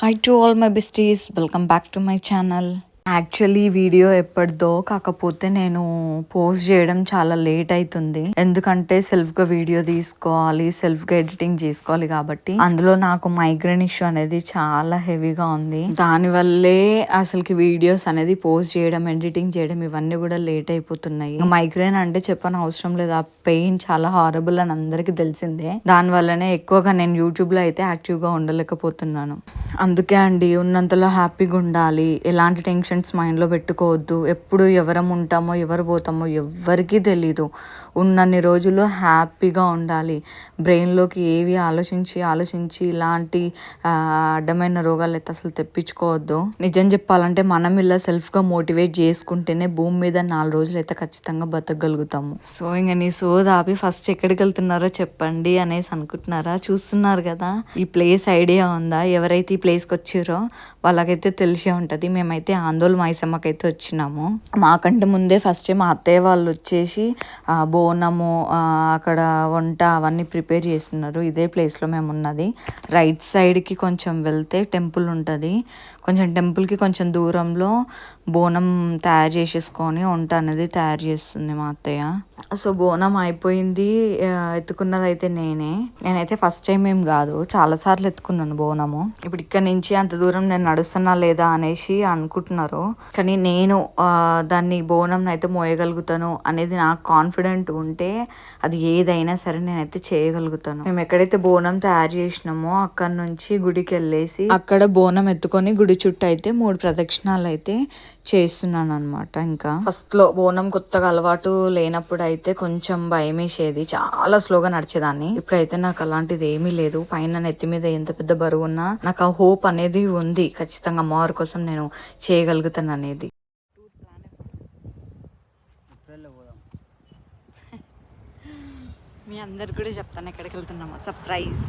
Hi to all my besties, welcome back to my channel. Actually video ఎప్పటిదో, కాకపోతే నేను post చేయడం చాలా లేట్ అవుతుంది. ఎందుకంటే సెల్ఫ్గా వీడియో తీసుకోవాలి, సెల్ఫ్గా ఎడిటింగ్ చేసుకోవాలి కాబట్టి. అందులో నాకు మైగ్రేన్ ఇష్యూ అనేది చాలా హెవీగా ఉంది. దానివల్లే అసలుకి వీడియోస్ అనేది పోస్ట్ చేయడం, ఎడిటింగ్ చేయడం ఇవన్నీ కూడా లేట్ అయిపోతున్నాయి. మైగ్రేన్ అంటే చెప్పని అవసరం లేదు, ఆ పెయిన్ చాలా హారబుల్ అని అందరికీ తెలిసిందే. దానివల్లనే ఎక్కువగా నేను యూట్యూబ్లో అయితే యాక్టివ్గా ఉండలేకపోతున్నాను. అందుకే అండి, ఉన్నంతలో హ్యాపీగా ఉండాలి, ఎలాంటి టెన్షన్స్ మైండ్లో పెట్టుకోవద్దు. ఎప్పుడు ఎవరం ఉంటామో ఎవరు పోతామో ఎవ్వరికీ తెలీదు. ఉన్నన్ని రోజులు హ్యాపీగా ఉండాలి. బ్రెయిన్లోకి ఏవి ఆలోచించి ఇలాంటి అడ్డమైన రోగాలు అయితే అసలు తెప్పించుకోవద్దు. నిజం చెప్పాలంటే మనం ఇలా సెల్ఫ్గా మోటివేట్ చేసుకుంటేనే భూమి మీద 4 రోజులు అయితే ఖచ్చితంగా బతకగలుగుతాము. సో ఇంక నీ సోదాపి ఫస్ట్ ఎక్కడికి వెళ్తున్నారో చెప్పండి అనేసి అనుకుంటున్నారా? చూస్తున్నారు కదా, ఈ ప్లేస్ ఐడియా ఉందా? ఎవరైతే ఈ ప్లేస్కి వచ్చిరో వాళ్ళకైతే తెలిసే ఉంటుంది. మేమైతే ఆందోళన మైసమ్మకి అయితే వచ్చినాము. మాకంటే ముందే ఫస్ట్ మా అత్తయ్య వాళ్ళు వచ్చేసి బోనము అక్కడ వంట అవన్నీ ప్రిపేర్ చేస్తున్నారు. ఇదే ప్లేస్లో మేము ఉన్నది. రైట్ సైడ్కి కొంచెం వెళ్తే టెంపుల్ ఉంటుంది. కొంచెం టెంపుల్కి కొంచెం దూరంలో బోనం తయారు చేసేసుకొని వంట అనేది తయారు చేస్తుంది మా అత్తయ్య. సో బోనం అయిపోయింది. ఎత్తుకున్నది అయితే నేనైతే ఫస్ట్ టైం ఏం కాదు, చాలాసార్లు ఎత్తుకున్నాను బోనము. ఇప్పుడు ఇక్కడ నుంచి అంత దూరం నేను నడుస్తున్నా లేదా అనేసి అనుకుంటున్నారు, కానీ నేను దాన్ని బోనం అయితే మోయగలుగుతాను అనేది నాకు కాన్ఫిడెంట్ ఉంటే అది ఏదైనా సరే నేనైతే చేయగలుగుతాను. మేము ఎక్కడైతే బోనం తయారు చేసినామో అక్కడ నుంచి గుడికి వెళ్ళేసి అక్కడ బోనం ఎత్తుకొని గుడి చుట్టూ అయితే 3 ప్రదక్షిణాలు అయితే చేస్తున్నాను అనమాట. ఇంకా ఫస్ట్ లో బోనం కొత్తగా అలవాటు లేనప్పుడు అయితే కొంచెం భయం వేసేది, చాలా స్లోగా నడిచేదాన్ని. ఇప్పుడైతే నాకు అలాంటిది ఏమీ లేదు. పైన నెత్తి మీద ఎంత పెద్ద బరువు ఉన్నా నాకు ఆ హోప్ అనేది ఉంది, ఖచ్చితంగా అమ్మవారి కోసం నేను చేయగలుగుతాను అనేది. మీ అందరికి కూడా చెప్తాను ఎక్కడికి వెళ్తున్నామో సర్ప్రైజ్.